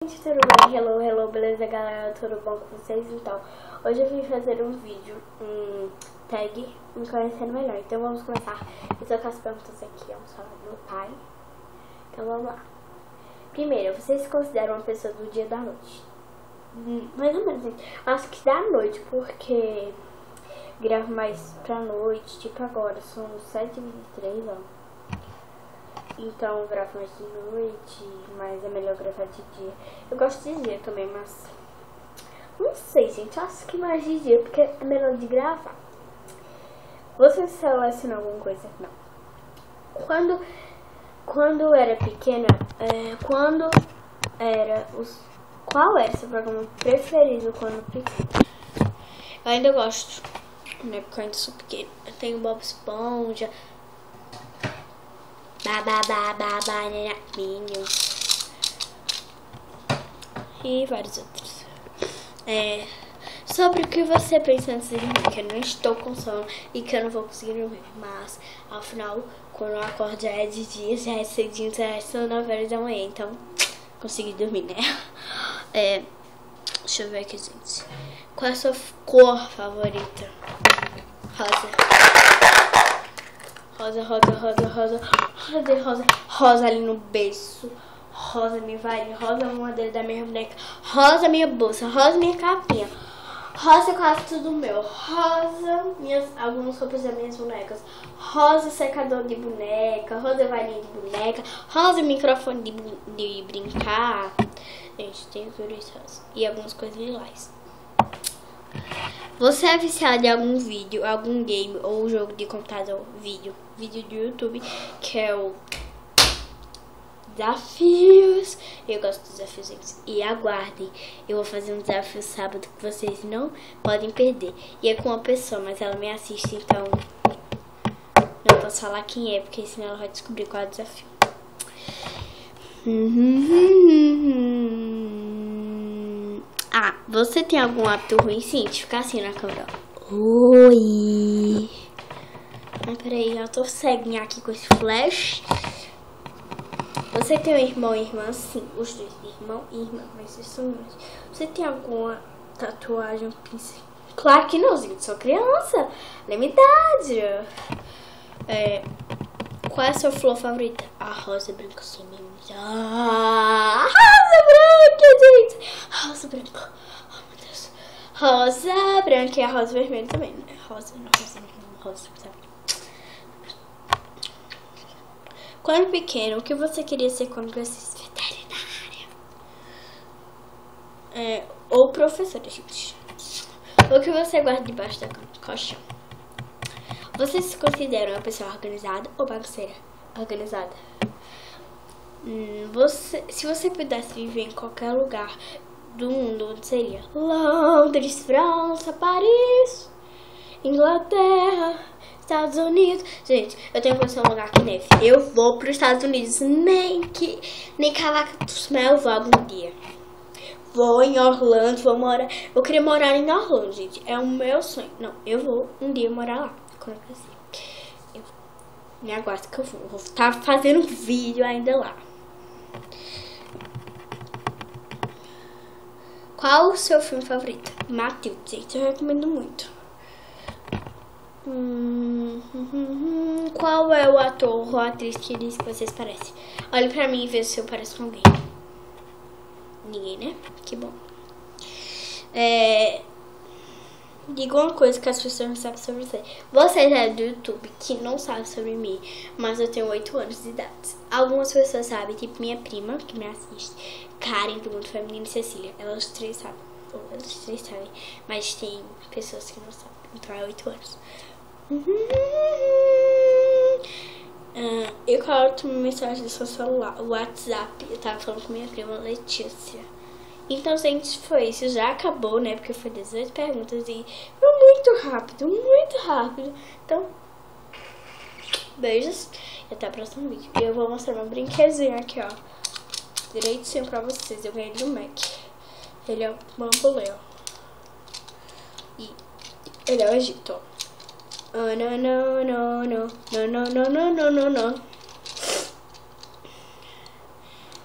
Gente, tudo bem? Hello, beleza galera? Tudo bom com vocês? Então, hoje eu vim fazer um vídeo, tag, me conhecendo melhor. Então vamos começar. Eu tô com as perguntas aqui, é um só do meu pai. Então vamos lá. Primeiro, vocês se consideram uma pessoa do dia e da noite? Mais ou menos, gente. Acho que da noite, porque gravo mais pra noite, tipo agora, são 7h23, ó. Então eu gravo mais de noite, mas é melhor gravar de dia. Eu gosto de dia também, mas não sei, gente, eu acho que mais de dia, porque é melhor de gravar. Você seleciona alguma coisa? Não. Quando eu era pequena, qual era o seu programa preferido quando pequena? Eu ainda gosto, né, porque eu ainda sou pequena. Eu tenho Bob Esponja, Minions e vários outros. Sobre o que você pensa antes de dormir, que eu não estou com sono e que eu não vou conseguir dormir, mas ao final, quando eu acordo já é de dia, já é cedinho, já são 9h da manhã, então consegui dormir, né? Deixa eu ver aqui, gente. Qual é a sua cor favorita? Rosa ali no berço, rosa minha varinha, rosa a madeira da minha boneca, rosa minha bolsa, rosa minha capinha, rosa quase tudo meu, rosa algumas roupas das minhas bonecas, rosa secador de boneca, rosa varinha de boneca, rosa microfone de brincar. Gente, tem tudo isso rosa. E algumas coisas lilás. Você é viciado em algum vídeo, algum game ou jogo de computador? Vídeo do YouTube, que é o Desafios. Eu gosto dos desafios, gente. E aguardem, eu vou fazer um desafio sábado que vocês não podem perder. E é com uma pessoa, mas ela me assiste, então não posso falar quem é, porque senão ela vai descobrir qual é o desafio. Você tem algum hábito ruim? Sim, de ficar assim na câmera. Oi. Peraí, eu tô ceguinha aqui com esse flash. Você tem um irmão e irmã? Sim, os dois, irmão e irmã, mas eles são meus. Você tem alguma tatuagem, pincel? Claro que não, gente, sou criança. Na minha idade. Qual é a sua flor favorita? A rosa branca, sim, mesmo. Rosa branca, gente. Rosa branca. Oh, meu Deus. Rosa branca e a rosa vermelha também, né? Rosa. Quando pequeno, o que você queria ser quando crescesse? Veterinária. Ou professora, gente. O que você guarda debaixo da colchão? Você se considera uma pessoa organizada ou bagunceira? Organizada. Se você pudesse viver em qualquer lugar do mundo, onde seria? Londres, França, Paris, Inglaterra, Estados Unidos. Gente, eu tenho que conhecer um lugar que neve. Eu vou para os Estados Unidos, nem Cavalos Mel eu vou algum dia. Vou em Orlando, eu queria morar em Orlando, gente. É o meu sonho. Não, eu vou um dia morar lá. Quando eu crescer. Me aguardo que eu vou estar fazendo vídeo ainda lá. Qual o seu filme favorito? Matilda, gente, eu recomendo muito. Qual é o ator ou atriz que diz que vocês parecem? Olhe pra mim e veja se eu pareço com alguém. Ninguém, né? Que bom. Diga uma coisa que as pessoas não sabem sobre você. Você é do YouTube que não sabe sobre mim, mas eu tenho 8 anos de idade. Algumas pessoas sabem, tipo minha prima, que me assiste, Karen, do Mundo Feminino, e Cecília. Elas 3 sabem. Mas tem pessoas que não sabem. Então é 8 anos. Eu coloco uma mensagem do seu celular, o WhatsApp. Eu tava falando com minha prima Letícia. Então, gente, foi isso. Já acabou, né? Porque foi 18 perguntas e foi muito rápido, muito rápido. Então, beijos e até o próximo vídeo. E eu vou mostrar meu brinquedinho aqui, ó. Direitinho pra vocês. Eu ganhei do Mac. Ele é o bambolê, ó. E ele é o Egito, ó.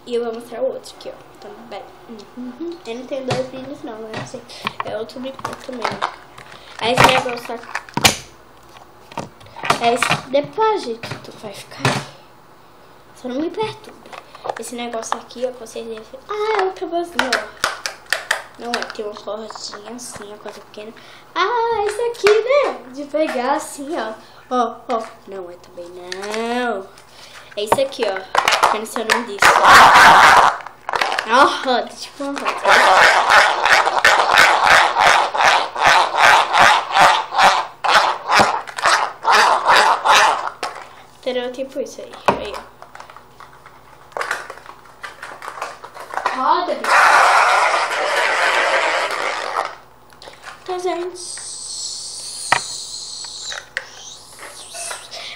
E eu vou mostrar o outro aqui, ó. Também. Eu não tenho 2 vídeos não, né? Assim, é outro brinquedo também. Aí esse negócio aqui. Depois, gente, tu vai ficar aí. Só não me perturbe. Esse negócio aqui, ó, que vocês devem... Ah, é o tabuzinho, ó. Não é, tem uma cordinha assim, uma coisa pequena. Ah, esse aqui, né? De pegar assim, ó. Ó. Não é também, não. É isso aqui, ó. Eu não sei o nome disso. É uma roda, tipo uma roda. Entendeu? Tipo isso aí. Aí, ó. Roda, bicho. Então, gente.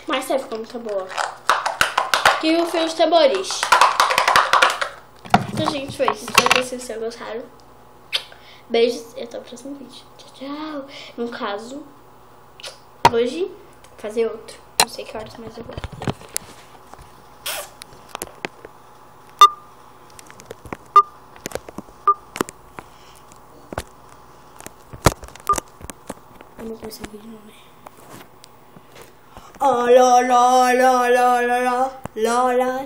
Mas sabe como tá boa? Que o fio de tambores. Então, gente, foi isso. Espero que vocês tenham gostado. Beijos e até o próximo vídeo. Tchau, tchau. No caso, hoje, vou fazer outro. Não sei que horas, mas eu vou fazer. Eu não comecei o vídeo, não, né? Oh, lá, lá, lá, lá, lá, lá, lá, lá.